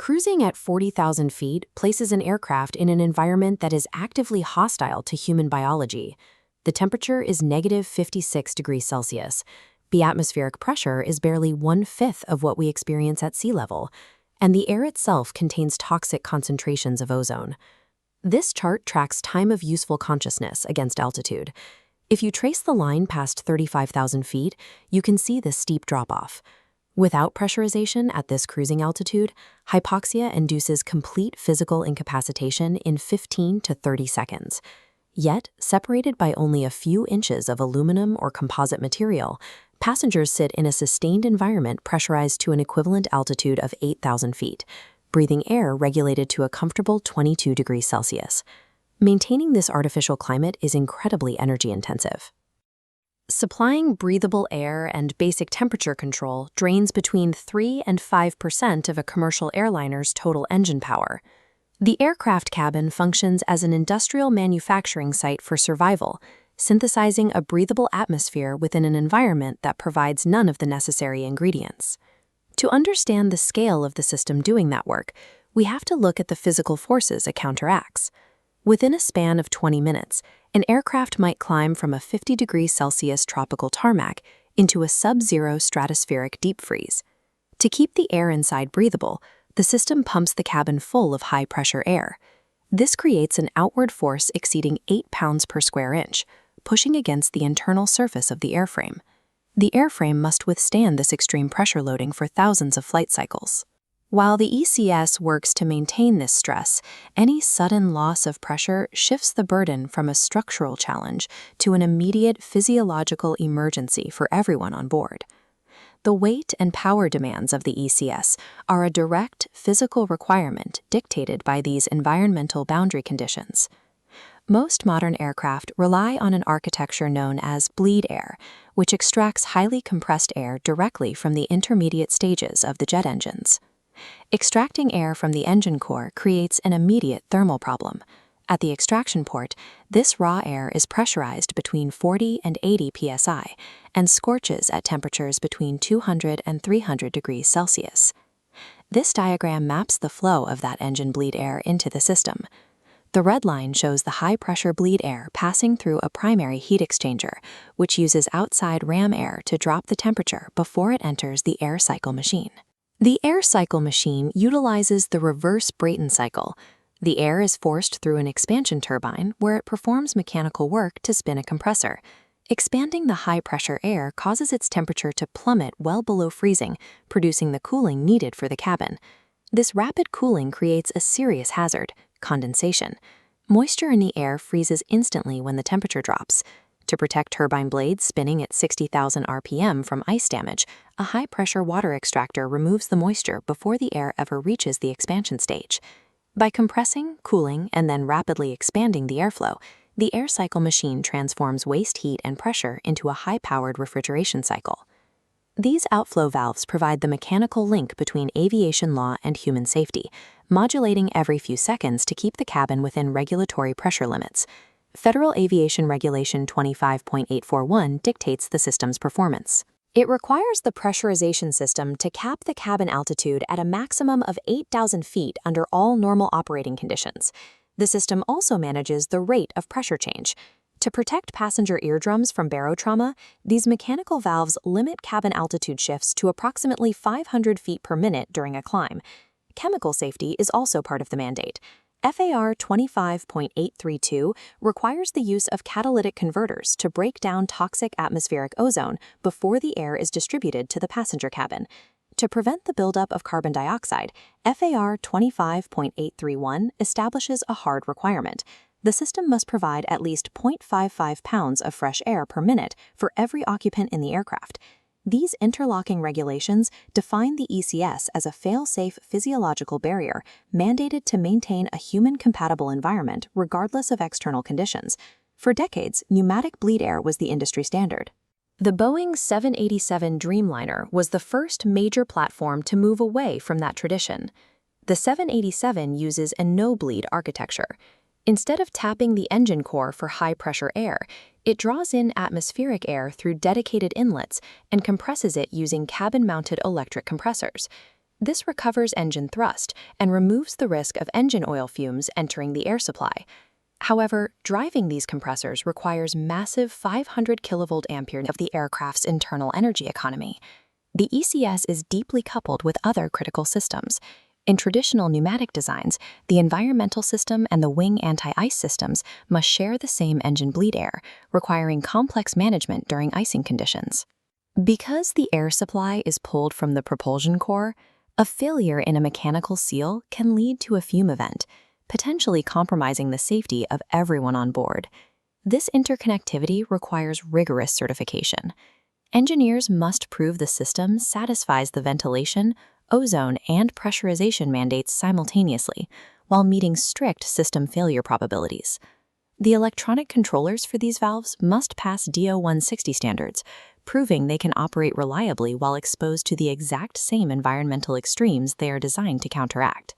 Cruising at 40,000 feet places an aircraft in an environment that is actively hostile to human biology. The temperature is negative 56 degrees Celsius. The atmospheric pressure is barely 1/5 of what we experience at sea level, and the air itself contains toxic concentrations of ozone. This chart tracks time of useful consciousness against altitude. If you trace the line past 35,000 feet, you can see this steep drop-off. Without pressurization at this cruising altitude, hypoxia induces complete physical incapacitation in 15 to 30 seconds. Yet, separated by only a few inches of aluminum or composite material, passengers sit in a sustained environment pressurized to an equivalent altitude of 8,000 feet, breathing air regulated to a comfortable 22 degrees Celsius. Maintaining this artificial climate is incredibly energy-intensive. Supplying breathable air and basic temperature control drains between 3 and 5% of a commercial airliner's total engine power. The aircraft cabin functions as an industrial manufacturing site for survival, synthesizing a breathable atmosphere within an environment that provides none of the necessary ingredients. To understand the scale of the system doing that work, we have to look at the physical forces it counteracts. Within a span of 20 minutes, an aircraft might climb from a 50 degrees Celsius tropical tarmac into a sub-zero stratospheric deep freeze. To keep the air inside breathable, the system pumps the cabin full of high-pressure air. This creates an outward force exceeding 8 pounds per square inch, pushing against the internal surface of the airframe. The airframe must withstand this extreme pressure loading for thousands of flight cycles. While the ECS works to maintain this stress, any sudden loss of pressure shifts the burden from a structural challenge to an immediate physiological emergency for everyone on board. The weight and power demands of the ECS are a direct physical requirement dictated by these environmental boundary conditions. Most modern aircraft rely on an architecture known as bleed air, which extracts highly compressed air directly from the intermediate stages of the jet engines. Extracting air from the engine core creates an immediate thermal problem. At the extraction port, this raw air is pressurized between 40 and 80 psi and scorches at temperatures between 200 and 300 degrees Celsius. This diagram maps the flow of that engine bleed air into the system. The red line shows the high-pressure bleed air passing through a primary heat exchanger, which uses outside ram air to drop the temperature before it enters the air cycle machine. The air cycle machine utilizes the reverse Brayton cycle. The air is forced through an expansion turbine where it performs mechanical work to spin a compressor. Expanding the high-pressure air causes its temperature to plummet well below freezing, producing the cooling needed for the cabin. This rapid cooling creates a serious hazard: condensation. Moisture in the air freezes instantly when the temperature drops. To protect turbine blades spinning at 60,000 RPM from ice damage, a high-pressure water extractor removes the moisture before the air ever reaches the expansion stage. By compressing, cooling, and then rapidly expanding the airflow, the air cycle machine transforms waste heat and pressure into a high-powered refrigeration cycle. These outflow valves provide the mechanical link between aviation law and human safety, modulating every few seconds to keep the cabin within regulatory pressure limits. Federal Aviation Regulation 25.841 dictates the system's performance. It requires the pressurization system to cap the cabin altitude at a maximum of 8,000 feet under all normal operating conditions. The system also manages the rate of pressure change. To protect passenger eardrums from barotrauma, these mechanical valves limit cabin altitude shifts to approximately 500 feet per minute during a climb. Chemical safety is also part of the mandate. FAR 25.832 requires the use of catalytic converters to break down toxic atmospheric ozone before the air is distributed to the passenger cabin. To prevent the buildup of carbon dioxide, FAR 25.831 establishes a hard requirement. The system must provide at least 0.55 pounds of fresh air per minute for every occupant in the aircraft. These interlocking regulations define the ECS as a fail-safe physiological barrier mandated to maintain a human-compatible environment regardless of external conditions. For decades, pneumatic bleed air was the industry standard. The Boeing 787 Dreamliner was the first major platform to move away from that tradition. The 787 uses a no-bleed architecture. Instead of tapping the engine core for high-pressure air, it draws in atmospheric air through dedicated inlets and compresses it using cabin-mounted electric compressors. This recovers engine thrust and removes the risk of engine oil fumes entering the air supply. However, driving these compressors requires massive 500 kilovolt ampere of the aircraft's internal energy economy. The ECS is deeply coupled with other critical systems. In traditional pneumatic designs, the environmental system and the wing anti-ice systems must share the same engine bleed air, requiring complex management during icing conditions. Because the air supply is pulled from the propulsion core, a failure in a mechanical seal can lead to a fume event, potentially compromising the safety of everyone on board. This interconnectivity requires rigorous certification. Engineers must prove the system satisfies the ventilation, ozone, and pressurization mandates simultaneously, while meeting strict system failure probabilities. The electronic controllers for these valves must pass DO 160 standards, proving they can operate reliably while exposed to the exact same environmental extremes they are designed to counteract.